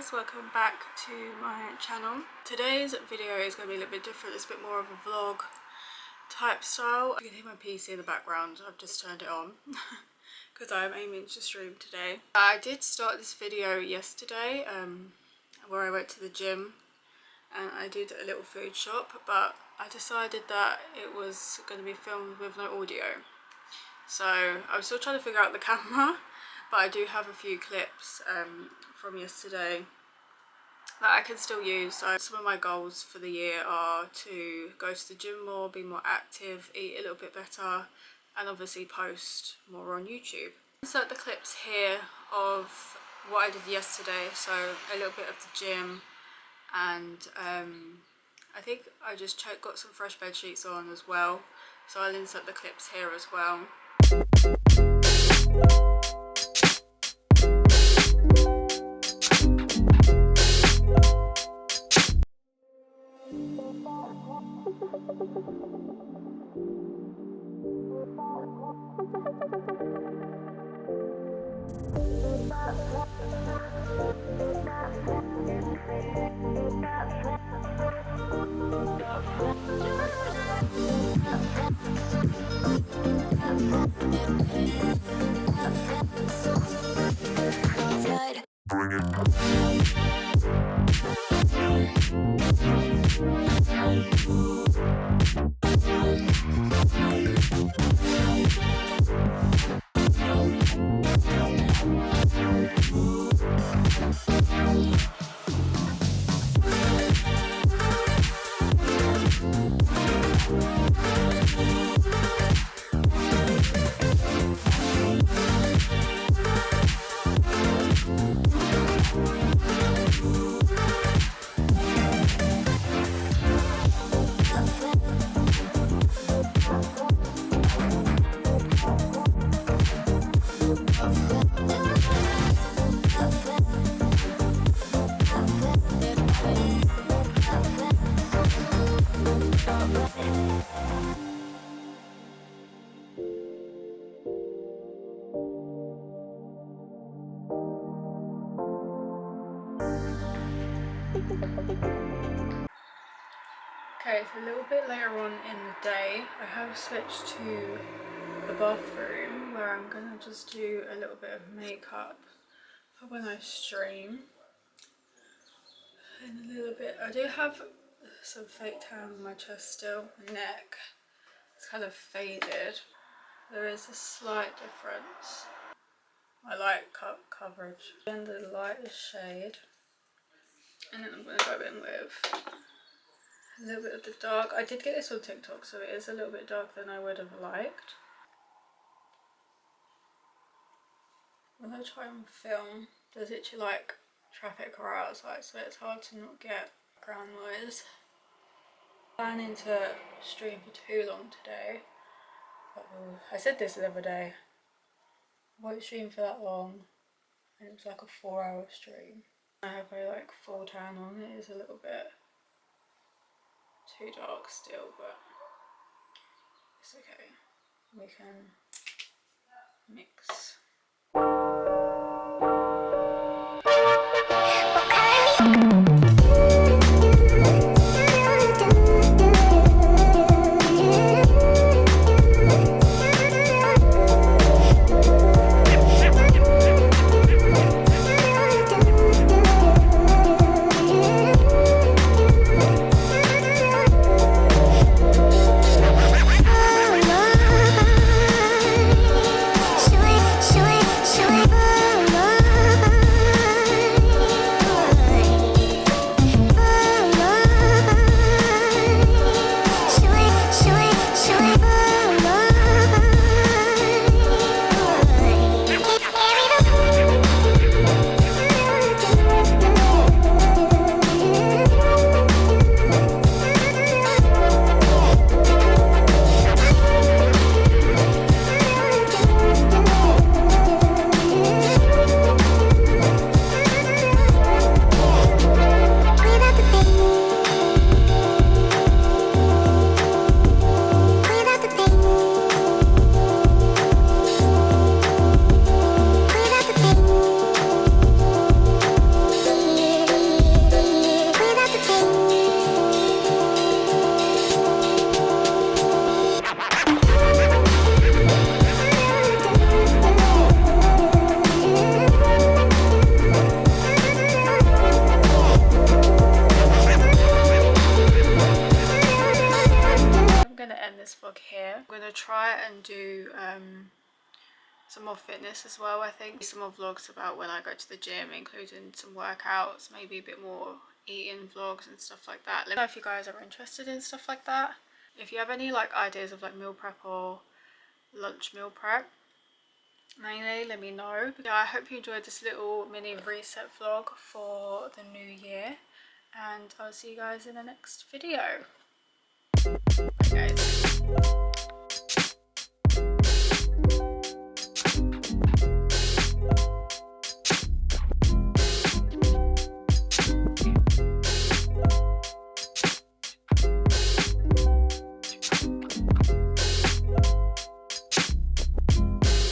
guys, welcome back to my channel. Today's video is going to be a little bit different. It's a bit more of a vlog type style. You can hear my PC in the background. I've just turned it on because I'm aiming to stream today. I did start this video yesterday where I went to the gym and I did a little food shop, but I decided that it was going to be filmed with no audio. So I'm still trying to figure out the camera, but I do have a few clips from yesterday that I can still use. So some of my goals for the year are to go to the gym more, be more active, eat a little bit better, and obviously post more on YouTube. Insert the clips here of what I did yesterday, so a little bit of the gym, and I think I just got some fresh bed sheets on as well, so I'll insert the clips here as well. Okay, so a little bit later on in the day, I have switched to the bathroom where I'm gonna just do a little bit of makeup for when I stream. And a little bit, I do have some fake tan on my chest still, my neck. It's kind of faded. There is a slight difference. My light coverage and the lightest shade. And then I'm gonna go in with a little bit of the dark. I did get this on TikTok, so it is a little bit darker than I would have liked. I'm gonna try and film. There's literally like traffic right outside, so it's hard to not get background noise. I'm planning to stream for too long today. I said this the other day. I won't stream for that long, and it was like a 4-hour stream. I have a like full tan on. It is a little bit too dark still, but it's okay. We can mix. some more fitness as well. I think some more vlogs about when I go to the gym, including some workouts, maybe a bit more eating vlogs and stuff like that. Let me know if you guys are interested in stuff like that. If you have any like ideas of like meal prep or lunch meal prep, mainly let me know. But yeah, I hope you enjoyed this little mini reset vlog for the new year, and I'll see you guys in the next video. Bye guys.